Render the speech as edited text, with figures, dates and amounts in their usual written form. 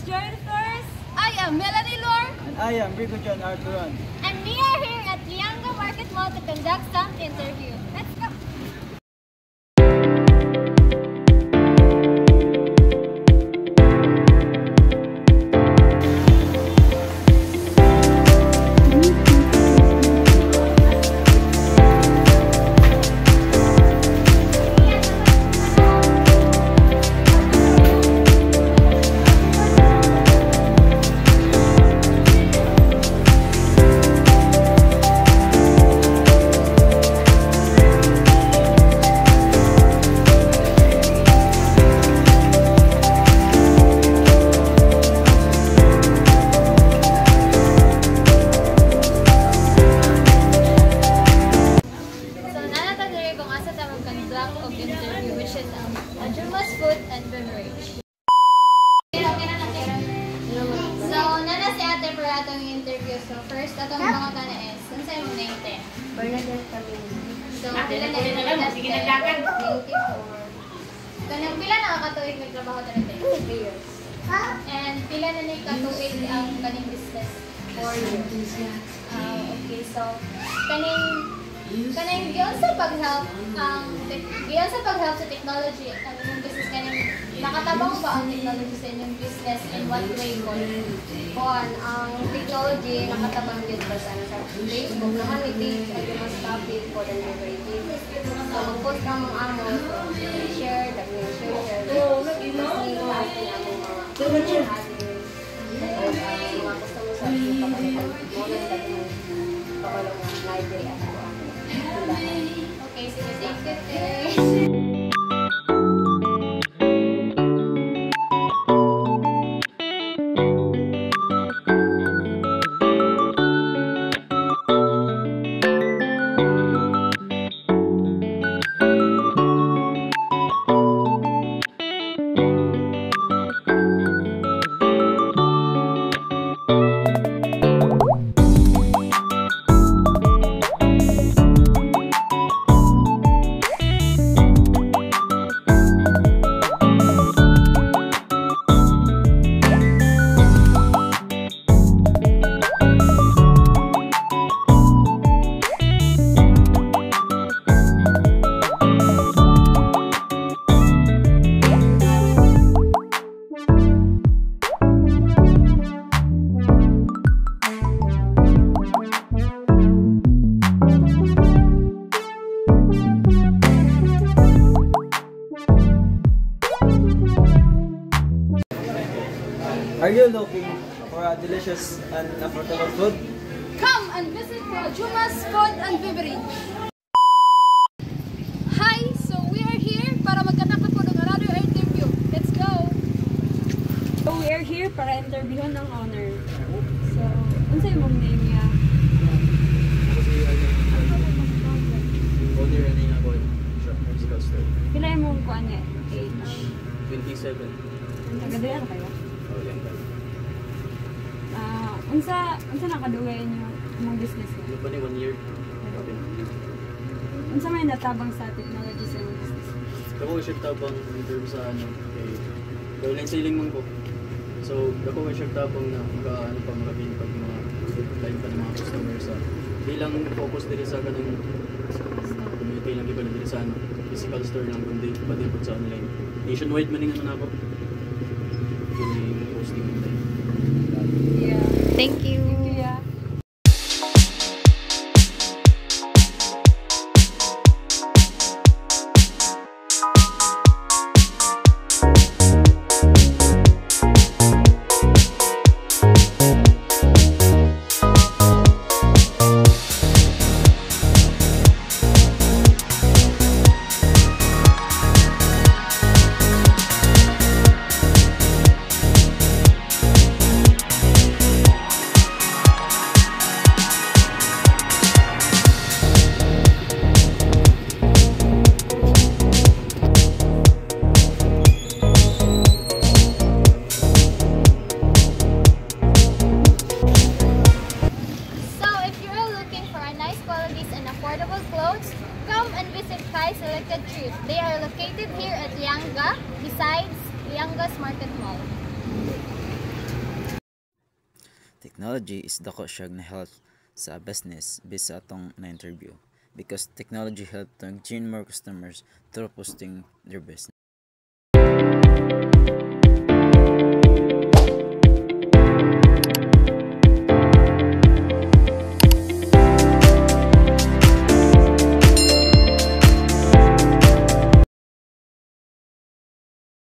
Joytors. I am Melanie Lore. And I am Rico John Arturon. And we are here at Lianga Market Mall to conduct some interview. Let's go! Jumas Food and Beverage. So, nana si ate para atong interview. So, first, atong mga kana is, saan sa'yo mo na yung 10? Bernadette kami. So, pila na yung Bernadette? 24. Kanang pila nakakatuig nagtrabaho na rin? 3 years. And pila na yung katuig ang kaning business? 4 years. Okay, so, kanang giyon sa pag-help sa technology ang inyong business, kanang nakatabang ba ang technology sa inyong business in what way po? Ang technology nakatabang yun ba sa Facebook naman may page ay yung mas topic po than every day. So mag-post ka mong amo, share, share. Mga customer sa papalitan mo na daging pabalong library at okay, sige, thank you. Are you looking for a delicious and affordable food? Come and visit Jumas Food and Beverage. Hi, so we are here para magkatapat po ng radio interview. Let's go! So we are here para interviewon ng owner. So, ano sa'yo mong name niya? Owner and nga po shop musical store. Pila yung mong kuha niya? Age? 27. Tagadaya ka kayo? Oh, yan ka. Unsa nakadugay niyo mong business niyo? Ano pa ni 1 year? Unsa may natabang sa technology sa imong business? Ako siya tabang in terms sa online selling man ko. So, ako siya tabang na ano pa marabing pag mga line pa ng mga customers sa bilang focus din sa kanang community lang iba na din sa physical store lang kundi pati po sa online. Nationwide man nga na ako. Yung posting online. Yeah. Thank you. Yeah. Selected Thrift. They are located here at Lianga, besides Lianga's Market Mall. technology is dako siya na help sa business based sa atong na interview because technology help to gain more customers through posting their business.